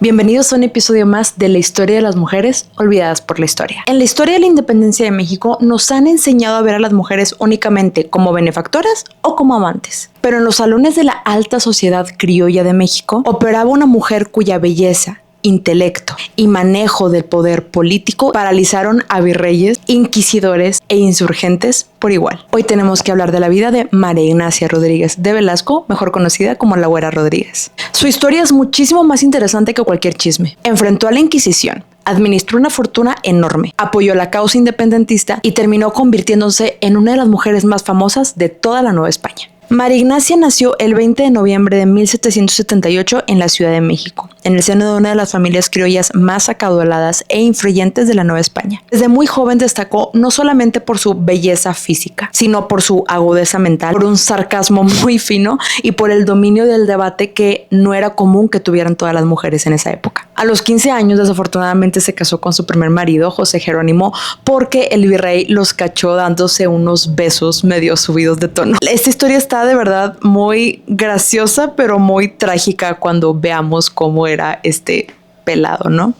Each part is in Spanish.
Bienvenidos a un episodio más de la historia de las mujeres olvidadas por la historia. En la historia de la independencia de México nos han enseñado a ver a las mujeres únicamente como benefactoras o como amantes. Pero en los salones de la alta sociedad criolla de México operaba una mujer cuya belleza, intelecto y manejo del poder político paralizaron a virreyes, inquisidores e insurgentes por igual. Hoy tenemos que hablar de la vida de María Ignacia Rodríguez de Velasco, mejor conocida como la Güera Rodríguez. Su historia es muchísimo más interesante que cualquier chisme. Enfrentó a la Inquisición, administró una fortuna enorme, apoyó la causa independentista y terminó convirtiéndose en una de las mujeres más famosas de toda la Nueva España. María Ignacia nació el 20 de noviembre de 1778 en la Ciudad de México, en el seno de una de las familias criollas más acaudaladas e influyentes de la Nueva España. Desde muy joven destacó no solamente por su belleza física, sino por su agudeza mental, por un sarcasmo muy fino y por el dominio del debate que no era común que tuvieran todas las mujeres en esa época. A los 15 años, desafortunadamente, se casó con su primer marido, José Jerónimo, porque el virrey los cachó dándose unos besos medio subidos de tono. Esta historia está de verdad muy graciosa, pero muy trágica cuando veamos cómo era este pelado, ¿no?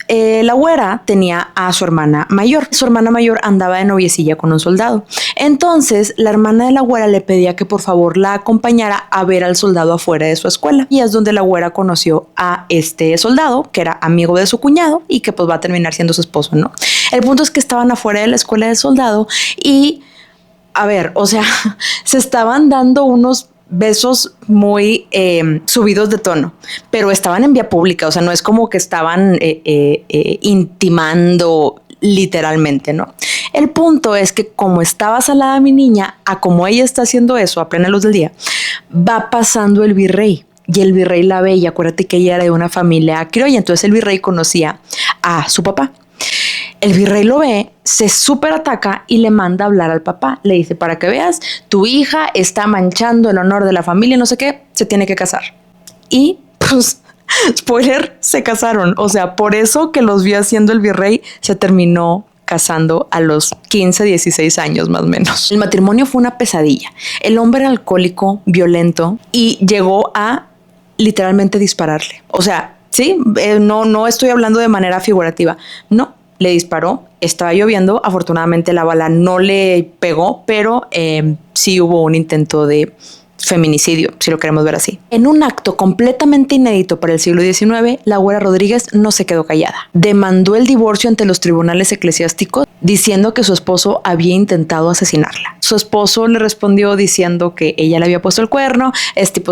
La güera tenía a su hermana mayor. Su hermana mayor andaba de noviecilla con un soldado. Entonces, la hermana de la güera le pedía que por favor la acompañara a ver al soldado afuera de su escuela. Y es donde la güera conoció a este soldado, que era amigo de su cuñado y que pues va a terminar siendo su esposo, ¿no? El punto es que estaban afuera de la escuela del soldado y, a ver, o sea, se estaban dando unos besos muy subidos de tono, pero estaban en vía pública, o sea, no es como que estaban intimando literalmente, ¿no? El punto es que como estaba salada mi niña, a como ella está haciendo eso a plena luz del día, va pasando el virrey y el virrey la ve y acuérdate que ella era de una familia criolla, entonces el virrey conocía a su papá. El virrey lo ve, se súper ataca y le manda a hablar al papá. Le dice, para que veas, tu hija está manchando el honor de la familia, no sé qué, se tiene que casar. Y pues, spoiler, se casaron. O sea, por eso que los vio haciendo el virrey, se terminó casando a los 15, 16 años más o menos. El matrimonio fue una pesadilla. El hombre era alcohólico, violento y llegó a literalmente dispararle. O sea, sí, no estoy hablando de manera figurativa, no. Le disparó, estaba lloviendo, afortunadamente la bala no le pegó, pero sí hubo un intento de feminicidio, si lo queremos ver así. En un acto completamente inédito para el siglo XIX, la Güera Rodríguez no se quedó callada. Demandó el divorcio ante los tribunales eclesiásticos diciendo que su esposo había intentado asesinarla. Su esposo le respondió diciendo que ella le había puesto el cuerno.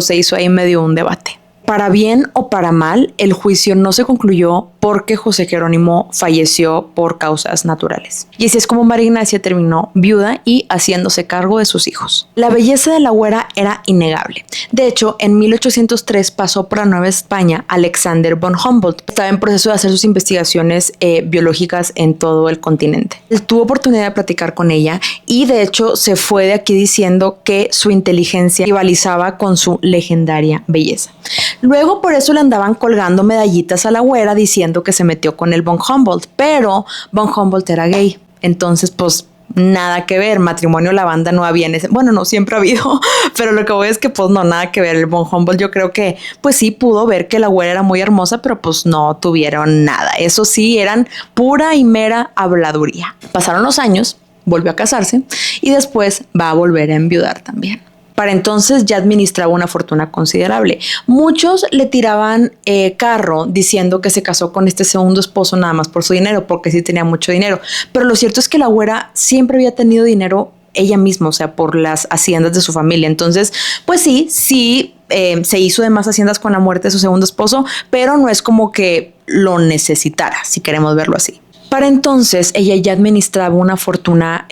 Se hizo ahí medio un debate. Para bien o para mal, el juicio no se concluyó porque José Jerónimo falleció por causas naturales. Y así es como María Ignacia terminó viuda y haciéndose cargo de sus hijos. La belleza de la güera era innegable. De hecho, en 1803 pasó por la Nueva España Alexander von Humboldt. Estaba en proceso de hacer sus investigaciones biológicas en todo el continente. Él tuvo oportunidad de platicar con ella y de hecho se fue de aquí diciendo que su inteligencia rivalizaba con su legendaria belleza. Luego por eso le andaban colgando medallitas a la güera diciendo que se metió con el von Humboldt, pero von Humboldt era gay. Entonces, pues nada que ver, matrimonio la banda no había en ese, bueno, no siempre ha habido, pero lo que voy es que pues no, nada que ver. El von Humboldt yo creo que pues sí pudo ver que la güera era muy hermosa, pero pues no tuvieron nada. Eso sí, eran pura y mera habladuría. Pasaron los años, volvió a casarse y después va a volver a enviudar también. Para entonces ya administraba una fortuna considerable. Muchos le tiraban carro diciendo que se casó con este segundo esposo nada más por su dinero, porque sí tenía mucho dinero. Pero lo cierto es que la güera siempre había tenido dinero ella misma, o sea, por las haciendas de su familia. Entonces, pues sí, se hizo de más haciendas con la muerte de su segundo esposo, pero no es como que lo necesitara, si queremos verlo así. Para entonces ella ya administraba una fortuna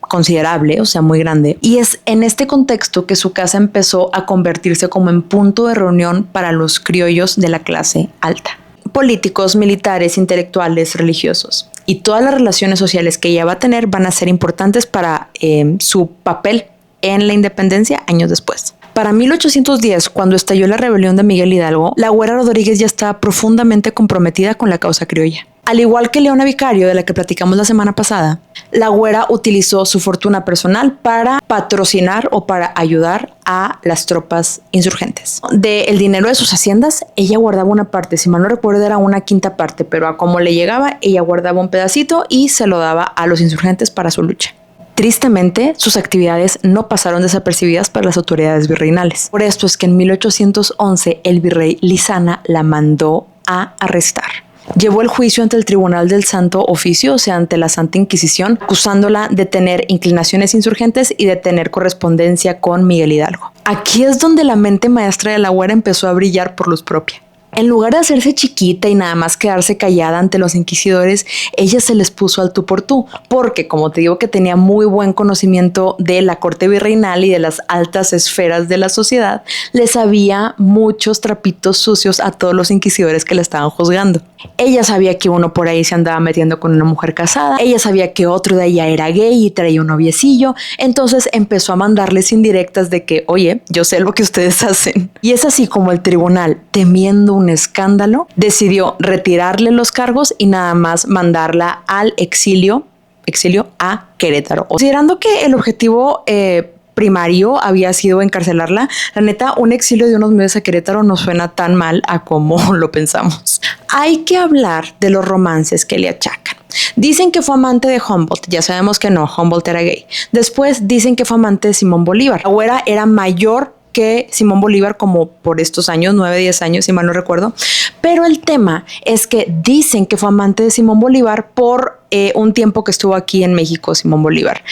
considerable, o sea, muy grande. Y es en este contexto que su casa empezó a convertirse como en punto de reunión para los criollos de la clase alta. Políticos, militares, intelectuales, religiosos. Y todas las relaciones sociales que ella va a tener van a ser importantes para su papel en la independencia años después. Para 1810, cuando estalló la rebelión de Miguel Hidalgo, la Güera Rodríguez ya estaba profundamente comprometida con la causa criolla. Al igual que Leona Vicario, de la que platicamos la semana pasada, la güera utilizó su fortuna personal para patrocinar o para ayudar a las tropas insurgentes. Del dinero de sus haciendas, ella guardaba una parte, si mal no recuerdo era una quinta parte, pero a como le llegaba, ella guardaba un pedacito y se lo daba a los insurgentes para su lucha. Tristemente, sus actividades no pasaron desapercibidas para las autoridades virreinales. Por esto es que en 1811 el virrey Lizana la mandó a arrestar. Llevó el juicio ante el Tribunal del Santo Oficio, o sea, ante la Santa Inquisición, acusándola de tener inclinaciones insurgentes y de tener correspondencia con Miguel Hidalgo. Aquí es donde la mente maestra de la güera empezó a brillar por luz propia. En lugar de hacerse chiquita y nada más quedarse callada ante los inquisidores, ella se les puso al tú por tú, porque como te digo que tenía muy buen conocimiento de la corte virreinal y de las altas esferas de la sociedad, les sabía muchos trapitos sucios a todos los inquisidores que la estaban juzgando. Ella sabía que uno por ahí se andaba metiendo con una mujer casada, ella sabía que otro de ella era gay y traía un noviecillo, entonces empezó a mandarles indirectas de que, oye, yo sé lo que ustedes hacen. Y es así como el tribunal, temiendo un escándalo, decidió retirarle los cargos y nada más mandarla al exilio a Querétaro. Considerando que el objetivo primario había sido encarcelarla, la neta, un exilio de unos meses a Querétaro no suena tan mal a como lo pensamos. Hay que hablar de los romances que le achacan. Dicen que fue amante de Humboldt, ya sabemos que no, Humboldt era gay. Después dicen que fue amante de Simón Bolívar. La güera era mayor que Simón Bolívar como por estos años, 9, 10 años, si mal no recuerdo. Pero el tema es que dicen que fue amante de Simón Bolívar por un tiempo que estuvo aquí en México Simón Bolívar,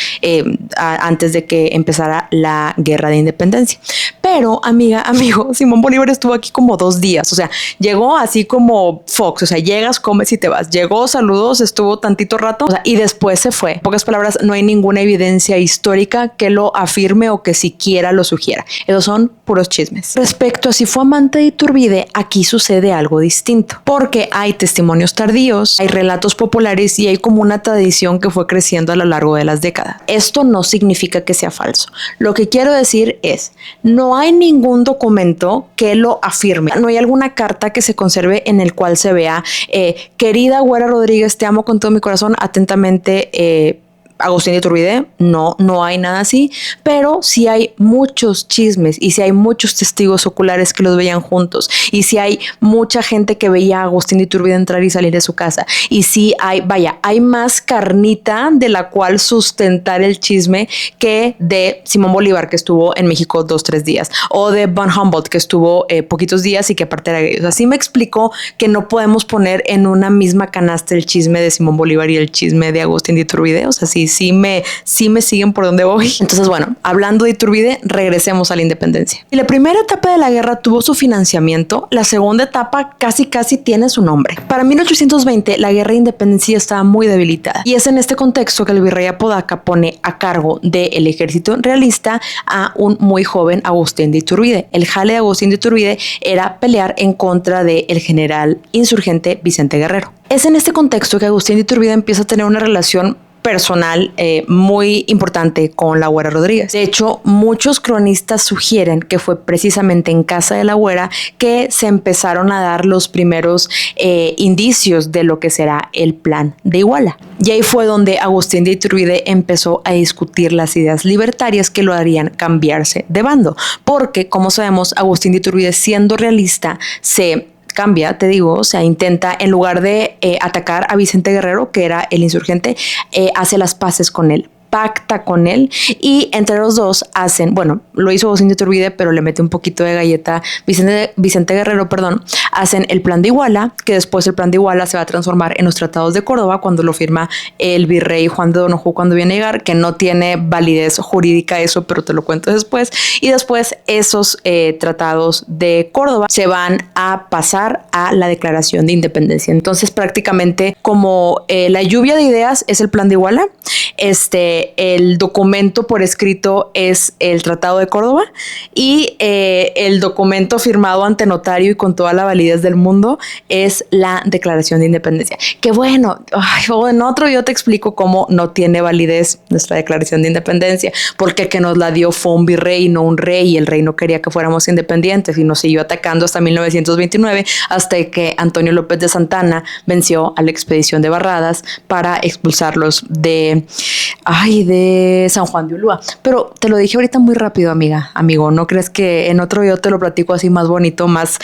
antes de que empezara la guerra de independencia. Pero, amigo, Simón Bolívar estuvo aquí como 2 días, o sea, llegó así como Fox, o sea, llegas, comes y te vas. Llegó, saludos, estuvo tantito rato, o sea, y después se fue. En pocas palabras, no hay ninguna evidencia histórica que lo afirme o que siquiera lo sugiera. Esos son puros chismes. Respecto a si fue amante de Iturbide, aquí sucede algo distinto, porque hay testimonios tardíos, hay relatos populares y hay como una tradición que fue creciendo a lo largo de las décadas. Esto no significa que sea falso. Lo que quiero decir es, no hay ningún documento que lo afirme. No hay alguna carta que se conserve en el cual se vea, querida Güera Rodríguez, te amo con todo mi corazón, atentamente, Agustín de Iturbide. No hay nada así, pero sí hay muchos chismes y sí hay muchos testigos oculares que los veían juntos y sí hay mucha gente que veía a Agustín de Iturbide entrar y salir de su casa y sí hay más carnita de la cual sustentar el chisme que de Simón Bolívar, que estuvo en México 2, 3 días, o de von Humboldt, que estuvo poquitos días y que aparte era gay. O sea, sí me explicó que no podemos poner en una misma canasta el chisme de Simón Bolívar y el chisme de Agustín de Iturbide. O sea, sí me siguen por donde voy. Entonces, bueno, hablando de Iturbide, regresemos a la independencia. Y la primera etapa de la guerra tuvo su financiamiento, la segunda etapa casi tiene su nombre. Para 1820, la guerra de independencia estaba muy debilitada y es en este contexto que el virrey Apodaca pone a cargo del ejército realista a un muy joven Agustín de Iturbide. El jale de Agustín de Iturbide era pelear en contra del general insurgente Vicente Guerrero. Es en este contexto que Agustín de Iturbide empieza a tener una relación personal muy importante con la Güera Rodríguez. De hecho, muchos cronistas sugieren que fue precisamente en casa de la Güera que se empezaron a dar los primeros indicios de lo que será el plan de Iguala. Y ahí fue donde Agustín de Iturbide empezó a discutir las ideas libertarias que lo harían cambiarse de bando, porque como sabemos, Agustín de Iturbide, siendo realista, se cambia, te digo, o sea, intenta, en lugar de atacar a Vicente Guerrero, que era el insurgente, hace las paces con él, pacta con él y entre los dos hacen, bueno, lo hizo Agustín de Iturbide, pero le mete un poquito de galleta Vicente Guerrero, hacen el plan de Iguala, que después el plan de Iguala se va a transformar en los tratados de Córdoba cuando lo firma el virrey Juan de Donojú cuando viene a llegar, que no tiene validez jurídica eso, pero te lo cuento después. Y después esos tratados de Córdoba se van a pasar a la Declaración de Independencia. Entonces prácticamente como la lluvia de ideas es el plan de Iguala, el documento por escrito es el Tratado de Córdoba y el documento firmado ante notario y con toda la validez del mundo es la Declaración de Independencia. Que bueno, en otro yo te explico cómo no tiene validez nuestra Declaración de Independencia, porque el que nos la dio fue un virrey, no un rey, y el rey no quería que fuéramos independientes y nos siguió atacando hasta 1929, hasta que Antonio López de Santana venció a la expedición de Barradas para expulsarlos de San Juan de Ulúa. Pero te lo dije ahorita muy rápido, amigo, ¿no crees que en otro video te lo platico así más bonito, más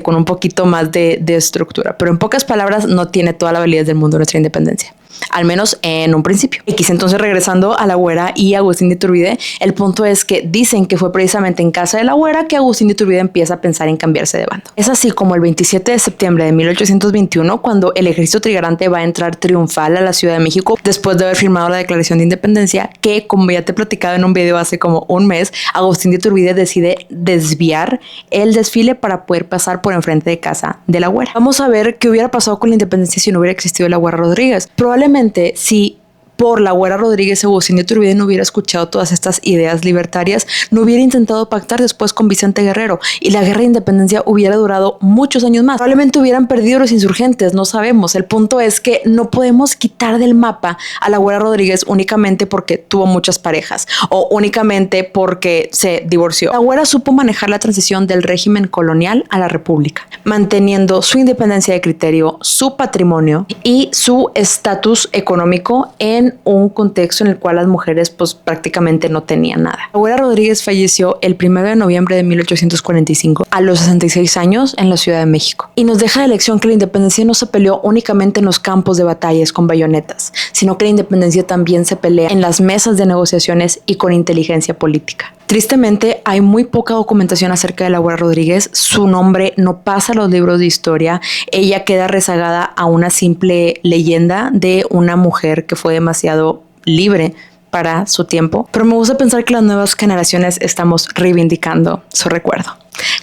con un poquito más de estructura? Pero en pocas palabras, no tiene toda la validez del mundo nuestra independencia, al menos en un principio. Entonces, regresando a la Güera y Agustín de Iturbide, el punto es que dicen que fue precisamente en casa de la Güera que Agustín de Iturbide empieza a pensar en cambiarse de bando. Es así como el 27 de septiembre de 1821, cuando el ejército trigarante va a entrar triunfal a la Ciudad de México después de haber firmado la Declaración de Independencia, que, como ya te he platicado en un video hace como un mes, Agustín de Iturbide decide desviar el desfile para poder pasar por enfrente de casa de la Güera. Vamos a ver qué hubiera pasado con la independencia si no hubiera existido la Güera Rodríguez. Probablemente, si por la Güera Rodríguez Agustín de Iturbide no hubiera escuchado todas estas ideas libertarias, no hubiera intentado pactar después con Vicente Guerrero y la guerra de independencia hubiera durado muchos años más. Probablemente hubieran perdido los insurgentes, no sabemos. El punto es que no podemos quitar del mapa a la Güera Rodríguez únicamente porque tuvo muchas parejas o únicamente porque se divorció. La Güera supo manejar la transición del régimen colonial a la república, manteniendo su independencia de criterio, su patrimonio y su estatus económico en un contexto en el cual las mujeres pues prácticamente no tenían nada. La Güera Rodríguez falleció el 1 de noviembre de 1845 a los 66 años en la Ciudad de México, y nos deja de lección que la independencia no se peleó únicamente en los campos de batallas con bayonetas, sino que la independencia también se pelea en las mesas de negociaciones y con inteligencia política. Tristemente, hay muy poca documentación acerca de la Güera Rodríguez. Su nombre no pasa a los libros de historia. Ella queda rezagada a una simple leyenda de una mujer que fue demasiado libre para su tiempo. Pero me gusta pensar que las nuevas generaciones estamos reivindicando su recuerdo.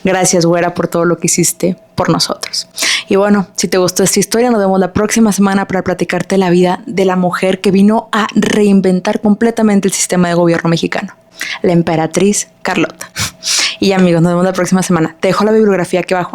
Gracias, Güera, por todo lo que hiciste por nosotros. Y bueno, si te gustó esta historia, nos vemos la próxima semana para platicarte la vida de la mujer que vino a reinventar completamente el sistema de gobierno mexicano, la emperatriz Carlota. Y amigos, nos vemos la próxima semana. Te dejo la bibliografía aquí abajo.